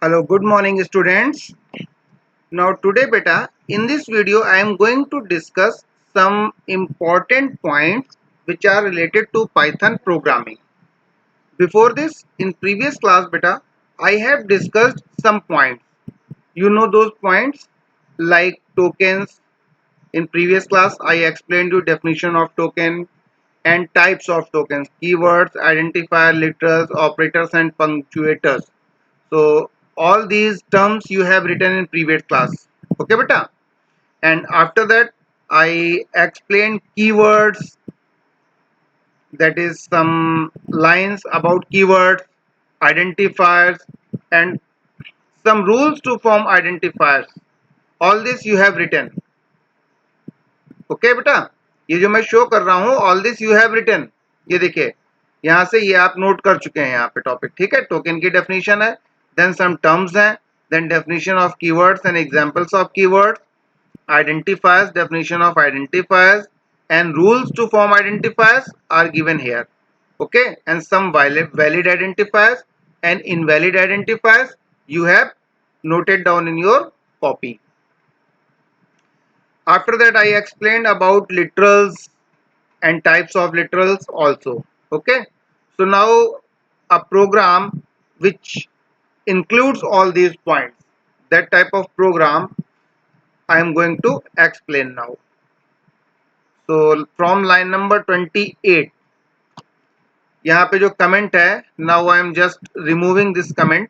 Hello, good morning students. Now today beta, in this video I am going to discuss some important points which are related to Python programming. Before this, in previous class beta, I have discussed some points. You know those points like tokens. In previous class I explained you definition of token and types of tokens, keywords, identifier, literals, operators and punctuators. So all these terms you have written in previous class. Okay beta. And after that I explained keywords, that is some lines about keywords, identifiers and some rules to form identifiers. All this you have written. Okay बेटा, ये जो मैं show कर रहा हूँ all this you have written. ये देखिए यहाँ से ये आप नोट कर चुके हैं यहाँ पे टॉपिक. ठीक है, टोकन की डेफिनेशन है, देन सम टर्म्स हैं, then definition of keywords and examples of keywords, identifiers, definition of identifiers and rules to form identifiers are given here. Okay, and some valid identifiers and invalid identifiers you have noted down in your copy. After that I explained about literals and types of literals also. Okay, so now a program which includes all these points, that type of program I am going to explain now. So from line number 28, यहाँ पे जो comment है, now I am just removing this comment,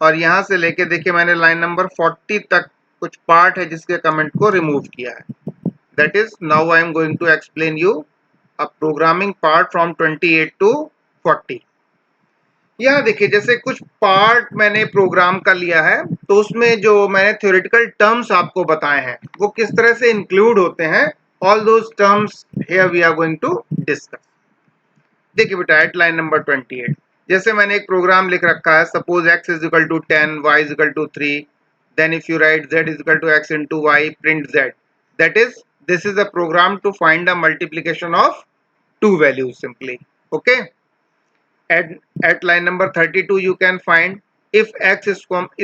और यहाँ से लेके देखिए मैंने लाइन नंबर 40 तक कुछ पार्ट है जिसके कमेंट को रिमूव किया है. That is now I am going to explain you a programming part from 28 to 40. यहाँ देखिए जैसे कुछ पार्ट मैंने प्रोग्राम का लिया है, तो उसमें जो मैंने थ्योरेटिकल टर्म्स आपको बताए हैं वो किस तरह से इंक्लूड होते हैं, all those terms here we are going to discuss. देखिए बेटा एट लाइन नंबर 28 जैसे मैंने एक प्रोग्राम लिख रखा है, suppose x is equal to 10, y is equal to 3, then if you write z is equal to x into y, print z. That is this is a program to find the multiplication of two values simply. Okay, at line number 32 you can find if x is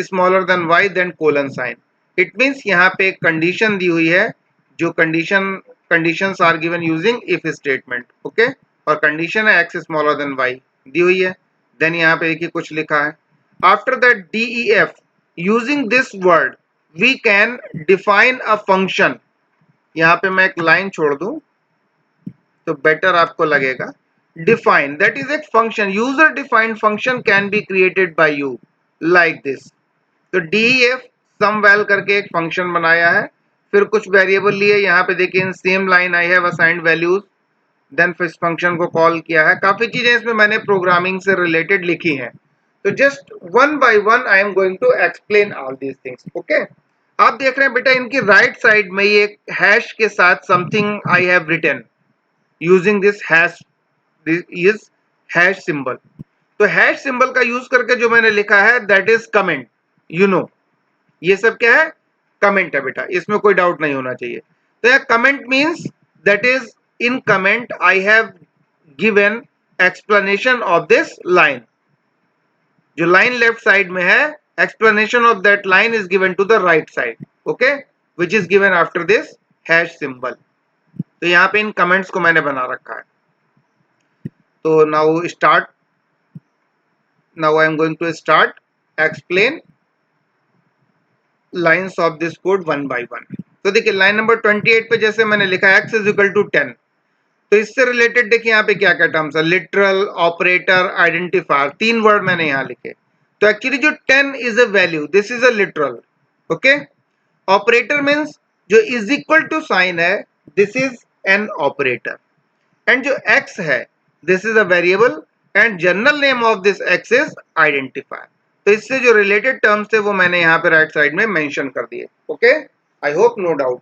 smaller than y then colon sign. It means यहाँ पे एक condition दी हुई है, जो conditions are given using if statement. Okay, और condition है x smaller than y दी हुई है. देन यहाँ पे देखिए कुछ लिखा है, after that def using this word we can define a function. यहाँ पे मैं एक लाइन छोड़ दूं तो बेटर आपको लगेगा. define, that is a function, user defined function can be created by you like this. तो def sumval करके एक फंक्शन बनाया है, फिर कुछ वेरिएबल लिए, यहाँ पे देखिए in same line I have assigned values, then फिर फंक्शन को कॉल किया है. काफी चीजें इसमें मैंने प्रोग्रामिंग से रिलेटेड लिखी हैं, तो just one by one I am going to explain all these things. Okay, आप देख रहे हैं बेटा इनकी राइट साइड में ये हैश के साथ something I have written using this hash, this is hash symbol. तो हैश सिंबल का यूज करके जो मैंने लिखा है that is comment. You know ये सब क्या है, कमेंट है बेटा, इसमें कोई डाउट नहीं होना चाहिए. तो यह comment means that is in comment I have given explanation of this line. जो लाइन लेफ्ट साइड में है, explanation of that line is given to the right side. Okay, which is given after this hash symbol. तो यहाँ पे इन comments को मैंने बना रखा है. तो now start, now I am going to start explain lines of this code one by one. तो देखिए लाइन नंबर 28 पे जैसे मैंने लिखा है x इज इक्वल टू 10, तो इससे रिलेटेड देखिए यहाँ पे क्या क्या टर्म्स है, लिटरल, ऑपरेटर, आइडेंटिफायर, तीन वर्ड मैंने यहाँ लिखे. तो एक्चुअली जो 10 is a value, this is a literal. Okay, operator means जो इज इक्वल टू साइन है, this is an operator. And जो x है, this is a variable and general name of this x is identifier. तो इससे जो related terms थे वो मैंने यहाँ पे राइट साइड में मेंशन कर दिए. Okay, I hope no doubt.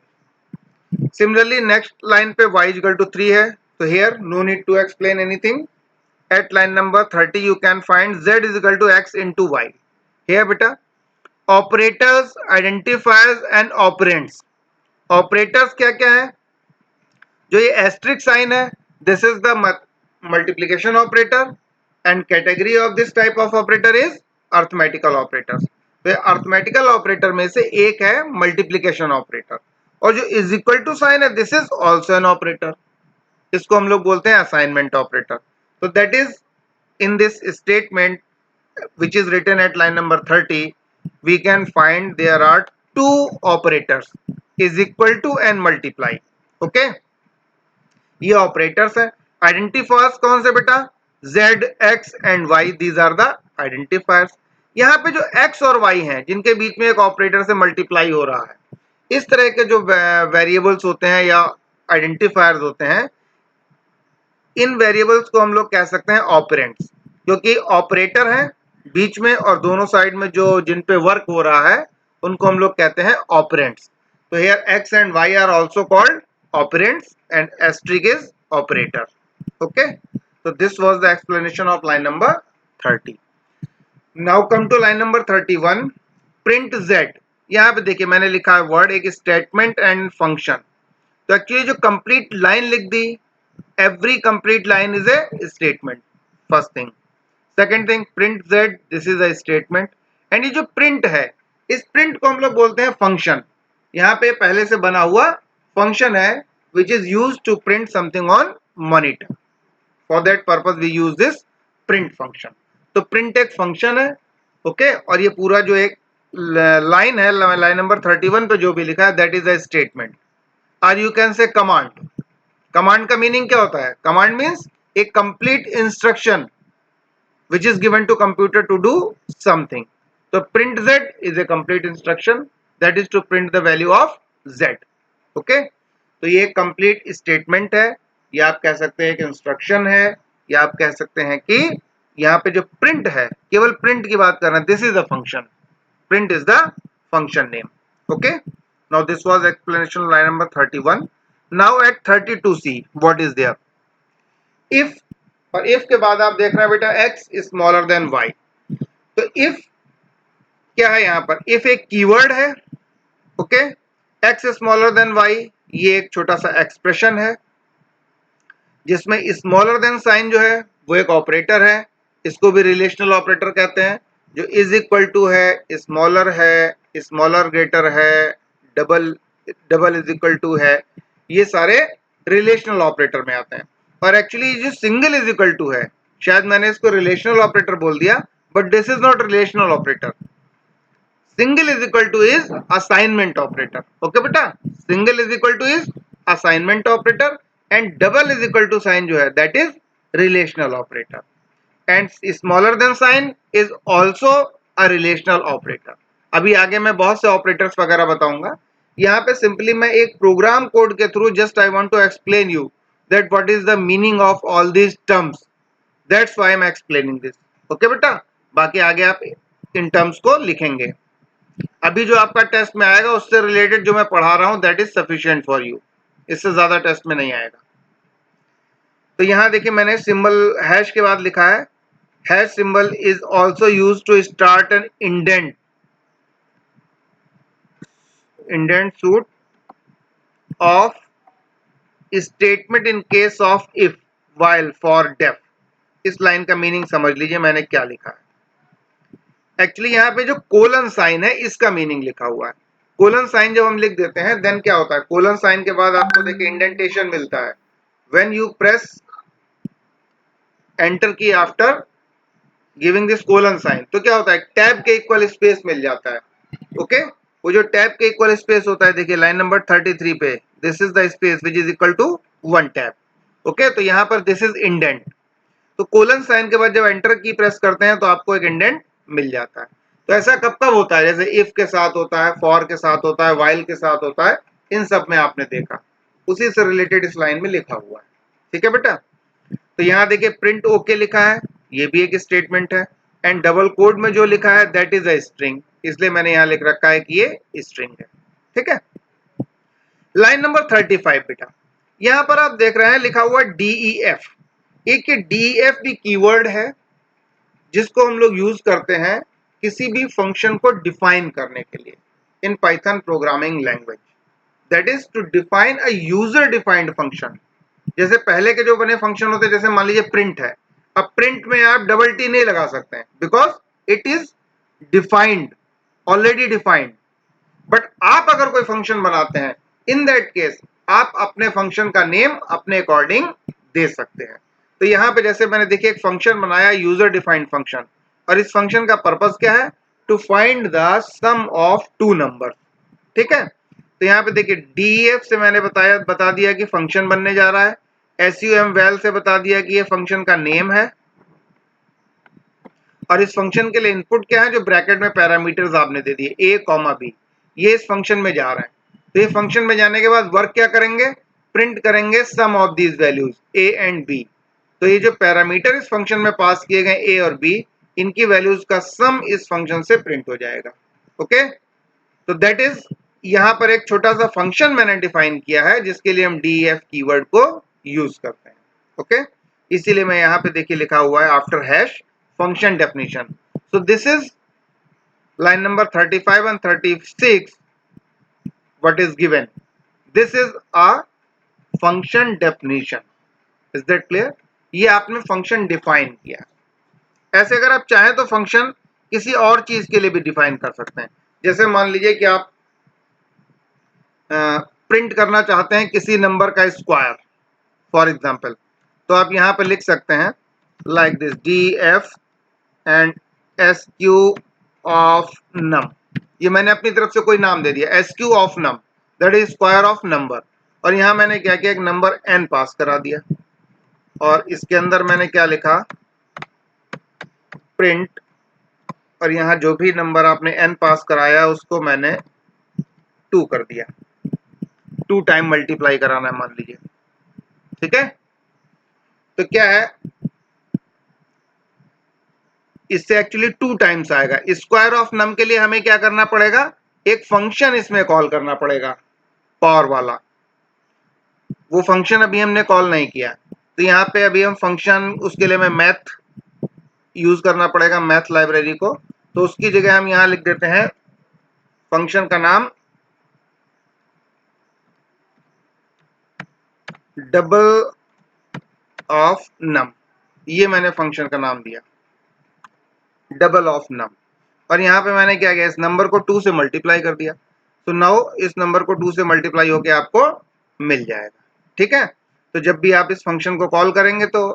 Similarly next line पे y इज इक्वल टू 3 है, तो here no need to explain anything. At line number 30 you can find z is equal to x into y. Here बेटा operators, identifiers and operands. Operators क्या क्या है, जो ये asterisk sign है, this is the multiplication operator and category of this type of operator is arithmetical operators. तो arithmetical operator में से एक है मल्टीप्लिकेशन ऑपरेटर, और जो इज इक्वल टू साइन है this is also an operator, इसको हम लोग बोलते हैं असाइनमेंट ऑपरेटर। तो that is in this statement which is written at line number 30, we can find there are two operators is equal to and multiply. Okay, ये operators है। Identifiers कौन से बेटा, z, x and y, these are the identifiers. यहाँ पे जो x और y हैं जिनके बीच में एक ऑपरेटर से मल्टीप्लाई हो रहा है, इस तरह के जो वेरिएबल्स होते हैं या आइडेंटिफायर्स होते हैं, इन वेरिएबल्स को हम लोग कह सकते हैं ऑपरेंड्स, क्योंकि ऑपरेटर है बीच में और दोनों साइड में जो जिन पे वर्क हो रहा है उनको हम लोग कहते हैं ऑपरेंड्स। तो here x and y are also called operands and asterisk is operator. Okay, so this was the explanation of line number 30. Now come to line number 31, print z। यहाँ पे देखिए मैंने लिखा है वर्ड एक स्टेटमेंट एंड फंक्शन। तो actually जो complete line लिख दी, every complete line is a statement, first thing. Second thing, print z, this is a statement। And ये जो प्रिंट है, इस प्रिंट को हम लोग बोलते हैं फंक्शन। यहाँ पे पहले से बना हुआ फंक्शन है which is used to print something on monitor. For that purpose we use this print function. तो print एक फंक्शन है, ओके, और ये पूरा जो एक लाइन है, लाइन नंबर 31 पे जो भी लिखा है दैट इज अ स्टेटमेंट, और you can say command. Command का मीनिंग क्या होता है, command means A complete instruction which is given to computer to do something. So print z is a complete instruction that is to print the value of z. Okay, तो ये complete statement है, या आप कह सकते हैं कि instruction है, या आप कह सकते हैं कि यहाँ पे जो प्रिंट है केवल प्रिंट की बात कर रहे हैं, this is a function, print is the function name. Okay, now this was explanation line number 31। Now at 32c what is there, if, और इफ के बाद आप देख रहे हैं बेटा x स्मॉलर देन y। तो इफ क्या है, यहाँ पर इफ एक कीवर्ड है, okay, x smaller than y, ये एक छोटा सा एक्सप्रेशन है जिसमें स्मॉलर देन साइन जो है वो एक ऑपरेटर है, इसको भी रिलेशनल ऑपरेटर कहते हैं। जो इज इक्वल टू है, स्मॉलर है, स्मॉलर ग्रेटर है, double, double is equal to है, ये सारे रिलेशनल ऑपरेटर में आते हैं। और एक्चुअली जो सिंगल इज इक्वल टू है, शायद मैंने इसको रिलेशनल ऑपरेटर बोल दिया, but this is not relational operator. Single is equal to is assignment operator. Okay बेटा, single is equal to is assignment operator, and double is equal to sign जो है that is relational operator, and smaller than sign is also a relational operator. अभी आगे मैं बहुत से operators वगैरह बताऊंगा। यहाँ पे सिंपली मैं एक प्रोग्राम कोड के through just I want to explain you that what is the meaning of all these terms, that's why I'm explaining this. Okay बेटा, बाकी आगे आप इन टर्म्स को लिखेंगे। अभी जो आपका टेस्ट में आएगा उससे रिलेटेड जो मैं पढ़ा रहा हूं that is sufficient for you, इससे ज्यादा टेस्ट में नहीं आएगा। तो यहाँ देखिए मैंने सिंबल हैश के बाद लिखा है, hash symbol is also use to start an indent suite of statement in case of if while for def. इस लाइन का मीनिंग समझ लीजिए मैंने क्या लिखा है। एक्चुअली यहाँ पे जो कोलन साइन है इसका मीनिंग लिखा हुआ है। कोलन साइन जब हम लिख देते हैं देन क्या होता है, कोलन साइन के बाद आपको देखिए इंडेंटेशन मिलता है। When you press enter key after giving this colon sign, तो क्या होता है, टैब के इक्वल स्पेस मिल जाता है। ओके, वो जो टैब के इक्वल स्पेस होता है, देखिए लाइन नंबर 33 पे, this is the space which is equal to 1 tab. Okay, तो यहाँ पर दिस इज इंडेंट। तो कोलन साइन के बाद जब एंटर की प्रेस करते हैं तो आपको एक इंडेंट मिल जाता है। तो ऐसा कब कब होता है, जैसे इफ के साथ होता है, फॉर के साथ होता है, वाइल के साथ होता है, इन सब में आपने देखा, उसी से रिलेटेड इस लाइन में लिखा हुआ है। ठीक है बेटा, तो यहाँ देखिए प्रिंट ओके लिखा है, ये भी एक स्टेटमेंट है, एंड डबल कोड में जो लिखा है दैट इज अ स्ट्रिंग, इसलिए मैंने यहाँ लिख रखा है कि ये स्ट्रिंग है। ठीक है, लाइन नंबर 35 बेटा, यहाँ पर आप देख रहे हैं लिखा हुआ DEF। एक DEF भी कीवर्ड है जिसको हम लोग यूज करते हैं किसी भी फंक्शन को डिफाइन करने के लिए in Python programming language, that is to define a user defined function. जैसे पहले के जो बने फंक्शन होते हैं, जैसे मान लीजिए प्रिंट है, अब प्रिंट में आप डबल टी नहीं लगा सकते हैं because it is defined, already defined. But आप अगर कोई फंक्शन बनाते हैं, इन दैट केस आप अपने फंक्शन का नेम अपने अकॉर्डिंग दे सकते हैं। तो यहां पे जैसे मैंने देखिए एक फंक्शन बनाया, यूजर डिफाइंड फंक्शन, और इस फंक्शन का पर्पस क्या है? To find the sum of two number. ठीक है, तो यहाँ पे देखिए डीएफ से मैंने बता दिया कि फंक्शन बनने जा रहा है, एसयूएम वैल से बता दिया कि ये फंक्शन का नेम है, और इस फंक्शन के लिए इनपुट क्या है? जो ब्रैकेट में पैरामीटर्स आपने दे दिए ए कॉमा बी, ये इस फंक्शन में जा रहा है। तो ये फंक्शन में जाने के बाद वर्क क्या करेंगे? प्रिंट करेंगे sum of these values A and B. तो ये जो पैरामीटर इस फंक्शन में पास किए गए ए और बी, इनकी वैल्यूज का सम इस फंक्शन से प्रिंट हो जाएगा। ओके, तो दैट इज, यहां पर एक छोटा सा फंक्शन मैंने डिफाइन किया है जिसके लिए हम डीएफ कीवर्ड को यूज करते हैं। ओके, इसीलिए मैं यहां पे देखिए लिखा हुआ है after hash function definition. So this is line number 35 and 36. What is given? This is a function definition. Is that clear? ये आपने फंक्शन डिफाइन किया। ऐसे अगर आप चाहें तो फंक्शन किसी और चीज के लिए भी डिफाइन कर सकते हैं। जैसे मान लीजिए कि आप प्रिंट करना चाहते हैं किसी नंबर का स्क्वायर, फॉर एग्जांपल, तो आप यहां पे लिख सकते हैं like this D F and S Q of num. ये मैंने अपनी तरफ से कोई नाम दे दिया, S Q of num, that is square of number. और यहां मैंने क्या किया? एक नंबर एन पास करा दिया, और इसके अंदर मैंने क्या लिखा? प्रिंट, और यहां जो भी नंबर आपने एन पास कराया उसको मैंने 2 कर दिया, 2 टाइम मल्टीप्लाई कराना है मान लीजिए। ठीक है, तो क्या है, इससे एक्चुअली 2 टाइम्स आएगा। स्क्वायर ऑफ नम के लिए हमें क्या करना पड़ेगा? एक फंक्शन इसमें कॉल करना पड़ेगा, पावर वाला। वो फंक्शन अभी हमने कॉल नहीं किया, तो यहाँ पे अभी हम फंक्शन, उसके लिए मैं मैथ यूज करना पड़ेगा, मैथ लाइब्रेरी को। तो उसकी जगह हम यहाँ लिख देते हैं फंक्शन का नाम डबल ऑफ नम। ये मैंने फंक्शन का नाम दिया डबल ऑफ नम, और यहाँ पे मैंने क्या किया? इस नंबर को 2 से मल्टीप्लाई कर दिया। तो नाउ इस नंबर को 2 से मल्टीप्लाई होके आपको मिल जाएगा। ठीक है, तो जब भी आप इस फंक्शन को कॉल करेंगे तो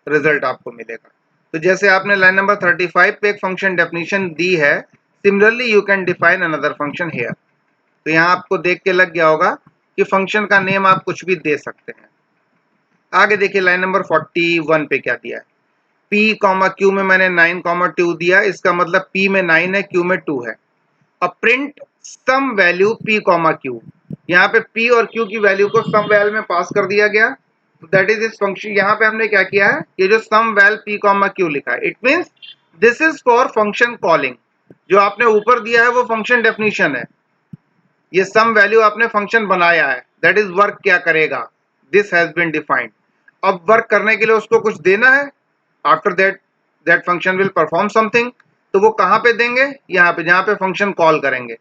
रिजल्ट आपको मिलेगा। तो जैसे आपने लाइन नंबर 35 पे एक फंक्शन डेफिनेशन दी है, similarly you can define another function here. तो यहाँ आपको देख के लग गया होगा कि फंक्शन का नेम आप कुछ भी दे सकते हैं। आगे देखिए लाइन नंबर 41 पे क्या दिया है? P कॉमा Q में मैंने 9 कॉमा 2 दिया, इसका मतलब P में 9 है, Q में 2 है। अब print sum value P comma Q, यहाँ पे P और Q की वैल्यू को सम वैल में पास कर दिया गया। दैट इज इस फंक्शन, यहाँ पे हमने क्या किया है? ये जो सम वैल P कॉमा Q लिखा है, it means this is for function calling. जो आपने ऊपर दिया है वो फंक्शन डेफिनेशन है, ये सम वैल्यू आपने फंक्शन बनाया है, दैट इज वर्क क्या करेगा? This has been defined. अब वर्क करने के लिए उसको कुछ देना है, after that that function will perform something. तो वो कहां पे देंगे? यहाँ पे, जहां पे फंक्शन कॉल करेंगे।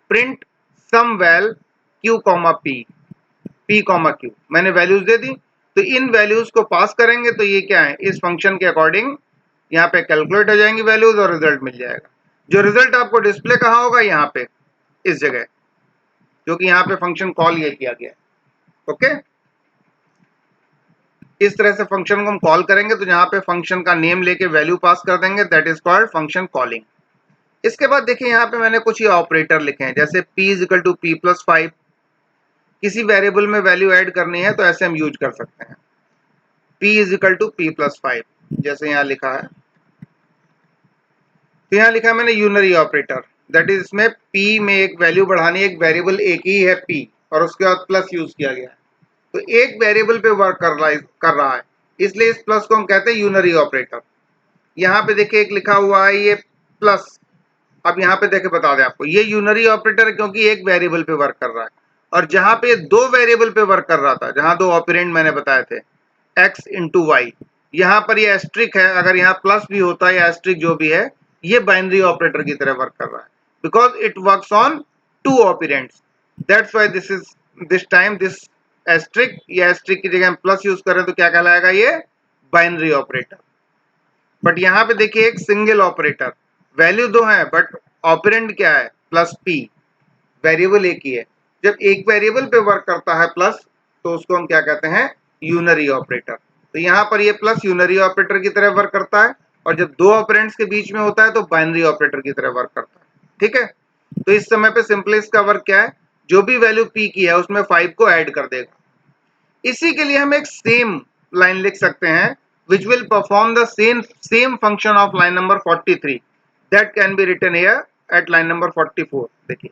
Print sum val Q comma P, P comma Q, मैंने वैल्यूज दे दी, तो इन वैल्यूज को पास करेंगे तो ये क्या है? इस फंक्शन के अकॉर्डिंग यहाँ पे कैलकुलेट हो जाएंगी वैल्यूज और रिजल्ट मिल जाएगा। जो रिजल्ट आपको डिस्प्ले कहाँ होगा? यहाँ पे, इस जगह, क्योंकि यहाँ पे फंक्शन कॉल ये किया गया है। ओके, इस तरह से फंक्शन को हम कॉल करेंगे, तो यहाँ पे फंक्शन का नेम लेके वैल्यू पास कर देंगे, that is called function calling. इसके बाद देखिए यहाँ पे मैंने कुछ ये ऑपरेटर लिखे हैं, जैसे p is equal to P plus 5। किसी वेरिएबल में वैल्यू ऐड करनी है तो ऐसे हम यूज कर सकते हैं, p is equal to P plus 5, जैसे यहाँ लिखा है। तो यहाँ लिखा है मैंने यूनरी ऑपरेटर, दैट इज इसमें p में एक वैल्यू बढ़ानी है, एक वेरिएबल एक ही है p, और उसके बाद प्लस यूज किया गया है। तो एक वेरिएबल पे वर्क कर रहा है, इसलिए इस प्लस को हम कहते हैं यूनरी ऑपरेटर। यहाँ पे देखिए एक लिखा हुआ है ये प्लस, अब यहाँ पे देखे बता दें आपको, ये यूनरी ऑपरेटर है क्योंकि एक वेरिएबल पे वर्क कर रहा है। और जहां पे 2 वेरिएबल पे वर्क कर रहा था, जहां 2 ऑपरेंड मैंने बताए थे x इंटू वाई, यहाँ पर ये एस्ट्रिक है। अगर यहाँ प्लस भी होता है या एस्ट्रिक जो भी है, ये बाइनरी ऑपरेटर की तरह वर्क कर रहा है, because it works on 2 operands. That's why this time this asterisk, या एस्ट्रिक की जगह हम प्लस यूज करें तो क्या कहलाएगा? ये बाइनरी ऑपरेटर। बट यहाँ पे देखिए एक सिंगल ऑपरेटर, वैल्यू दो है बट ऑपरेंड क्या है, प्लस पी, वेरिएबल एक ही है। जब एक वेरिएबल पे वर्क करता है प्लस, तो उसको हम क्या कहते हैं, यूनरी ऑपरेटर। तो यहाँ पर ये प्लस यूनरी ऑपरेटर की तरह वर्क करता है, और जब दो ऑपरेंड्स के बीच में होता है तो बाइनरी ऑपरेटर की तरह वर्क करता है। ठीक है, तो इस समय पे सिंपली इसका वर्क क्या है, जो भी वैल्यू पी की है उसमें 5 को ऐड कर देगा। इसी के लिए हम एक सेम लाइन लिख सकते हैं which will perform the same function of line number 43 that can be written here at line number 44। देखिए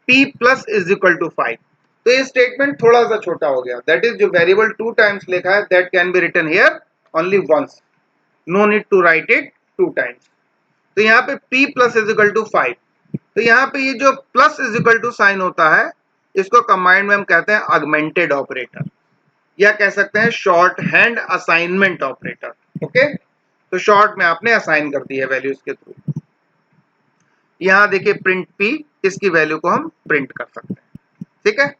p plus is equal to 5, तो ये स्टेटमेंट थोड़ा सा छोटा हो गया, दैट इज जो वेरिएबल 2 टाइम्स लिखा है that can be written here only once, no need to write it 2 times. तो यहाँ पे p plus is equal to 5, तो यहाँ पे ये जो plus is equal to sign होता है, इसको कंबाइंड में हम कहते हैं ऑगमेंटेड ऑपरेटर, या कह सकते हैं short hand assignment operator. Okay, तो शॉर्ट में आपने असाइन कर दी है वैल्यूज के थ्रू। यहां देखिए प्रिंट पी, इसकी वैल्यू को हम प्रिंट कर सकते हैं। ठीक है,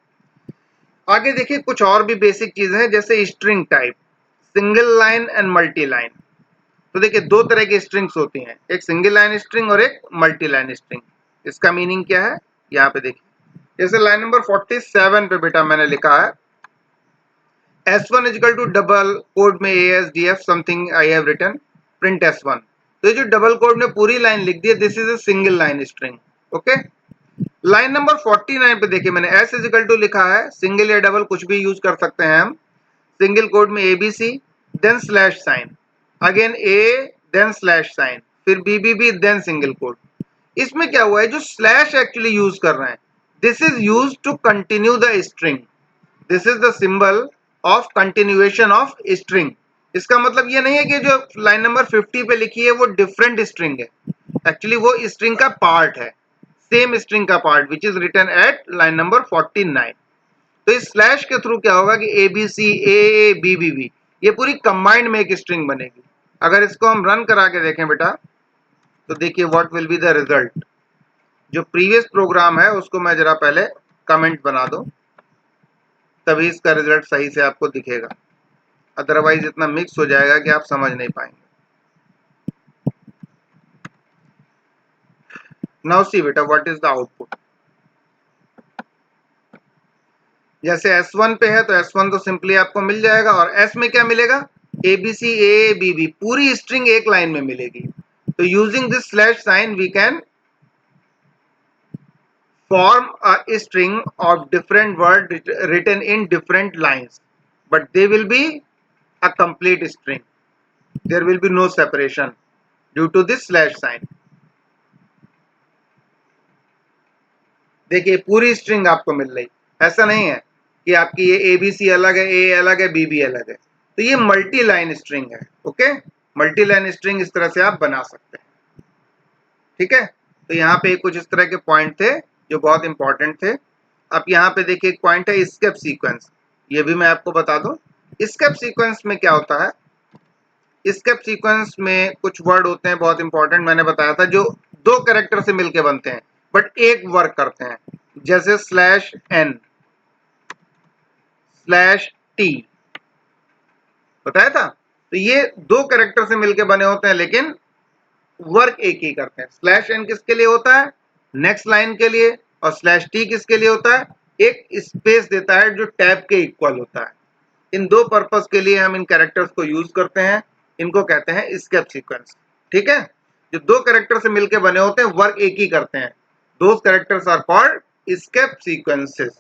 आगे देखिए कुछ और भी बेसिक चीजें हैं, जैसे string type, single line and multi line. तो देखिए दो तरह की स्ट्रिंग्स होती हैं, एक सिंगल लाइन स्ट्रिंग और एक मल्टी लाइन स्ट्रिंग। इसका मीनिंग क्या है, यहाँ पे देखिए, जैसे लाइन नंबर 47 पे बेटा मैंने लिखा है S1 is equal to double quote में ASDF something I have written print S1। तो ये जो डबल कोड में पूरी लाइन लिख दी है, this is a single line string. Okay, line number 49 पे देखिए मैंने S इज इक्वल टू लिखा है, सिंगल या डबल कुछ भी यूज कर सकते हैं हम, सिंगल कोड में ABC then slash sign, again A then slash sign, फिर BBB देन सिंगल कोड। इसमें क्या हुआ है, जो स्लैश एक्चुअली यूज कर रहे हैं, this is use to continue the string, this is the symbol of continuation of string. इसका मतलब ये नहीं है कि जो लाइन नंबर 50 पे लिखी है वो डिफरेंट स्ट्रिंग है, एक्चुअली वो स्ट्रिंग का पार्ट है, सेम स्ट्रिंग का part which is written at line number 49। तो इस स्लैश के थ्रू क्या होगा कि ABC AABBB ये पूरी कंबाइंड में एक स्ट्रिंग बनेगी। अगर इसको हम रन करा के देखें बेटा, तो देखिए what will be the result. जो प्रीवियस प्रोग्राम है उसको मैं जरा पहले कमेंट बना दूं, तभी इसका रिजल्ट सही से आपको दिखेगा, अदरवाइज इतना मिक्स हो जाएगा कि आप समझ नहीं पाएंगे। नाउ सी बेटा व्हाट इज द आउटपुट। जैसे S1 पे है तो S1 तो सिंपली आपको मिल जाएगा, और S में क्या मिलेगा, ABC AABB पूरी स्ट्रिंग एक लाइन में मिलेगी। तो using this slash sign we can form a string of different word written in different lines, but they will be a complete string, there will be no separation due to this slash sign। देखिए पूरी string आपको मिल रही, ऐसा नहीं है कि आपकी ये ABC अलग है, A अलग है, BB अलग है, तो ये मल्टी लाइन स्ट्रिंग है। ओके, मल्टी लाइन स्ट्रिंग इस तरह से आप बना सकते हैं। ठीक है, तो यहाँ पे कुछ इस तरह के पॉइंट थे जो बहुत इंपॉर्टेंट थे। अब यहाँ पे देखिए एक पॉइंट है स्केप सीक्वेंस, ये भी मैं आपको बता दूं। स्केप सीक्वेंस में क्या होता है, स्केप सीक्वेंस में कुछ वर्ड होते हैं बहुत इंपॉर्टेंट, मैंने बताया था, जो दो कैरेक्टर से मिलके बनते हैं बट एक वर्क करते हैं, जैसे स्लैश एन, स्लैश टी, बताया था। तो ये दो कैरेक्टर से मिलके बने होते हैं लेकिन वर्क एक ही करते हैं। स्लैश एन किसके लिए होता है, नेक्स्ट लाइन के लिए, और स्लैश टी किसके लिए होता है, एक स्पेस देता है जो टैब के इक्वल होता है। इन दो पर्पस के लिए हम इन कैरेक्टर्स को यूज करते हैं, इनको कहते हैं स्केप सीक्वेंस। ठीक है, जो दो कैरेक्टर से मिलकर बने होते हैं वर्क एक ही करते हैं, those characters are called escape sequences.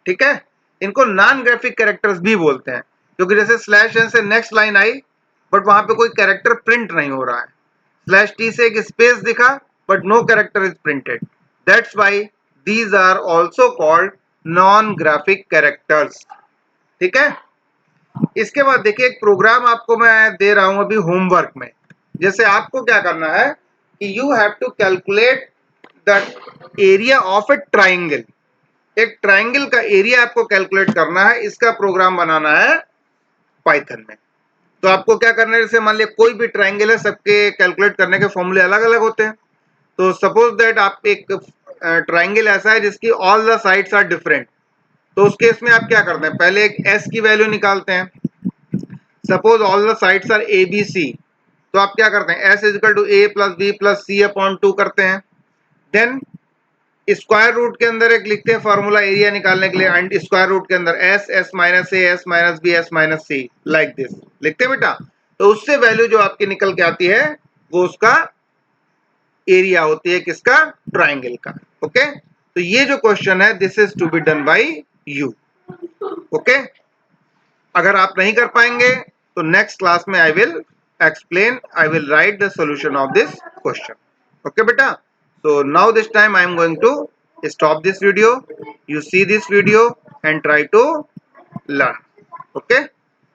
ठीक है, इनको नॉन ग्राफिक कैरेक्टर्स भी बोलते हैं, क्योंकि जैसे स्लैश एन से नेक्स्ट लाइन आई बट वहां पे कोई कैरेक्टर प्रिंट नहीं हो रहा है, स्लैश टी से एक स्पेस दिखा but no character is printed, that's why these are also called non graphic characters. ठीक है, इसके बाद देखिए एक प्रोग्राम आपको मैं दे रहा हूं अभी होमवर्क में। जैसे आपको क्या करना है कि you have to calculate the area of a triangle, एक ट्राइंगल का एरिया आपको कैलकुलेट करना है, इसका प्रोग्राम बनाना है पाइथन में। तो आपको क्या करना है, जैसे मान लिया कोई भी ट्राइंगल है, सबके कैलकुलेट करने के फॉर्मूले अलग अलग होते हैं। तो सपोज दैट आप एक ट्राइंगल ऐसा है जिसकी all the sides are different, तो उस केस में आप क्या करते हैं, पहले एक एस की वैल्यू निकालते हैं। Suppose all the sides are ABC, तो आप क्या करते हैं, s is equal to A plus B plus C upon 2 करते हैं। देन स्क्वायर रूट के अंदर एक लिखते हैं फॉर्मूला एरिया निकालने के लिए, एंड स्क्वायर रूट के अंदर S minus A S minus B S minus C, like this लिखते हैं बेटा। तो उससे वैल्यू जो आपकी निकल के आती है वो उसका एरिया होती है, किसका, ट्राइंगल का। ओके, तो ये जो क्वेश्चन है this is to be done by you. Okay, अगर आप नहीं कर पाएंगे तो नेक्स्ट क्लास में I will explain, I will write the solution of this question. Okay beta, so now this time I am going to stop this video. You see this video and try to learn. Okay,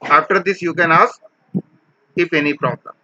after this you can ask if any problem.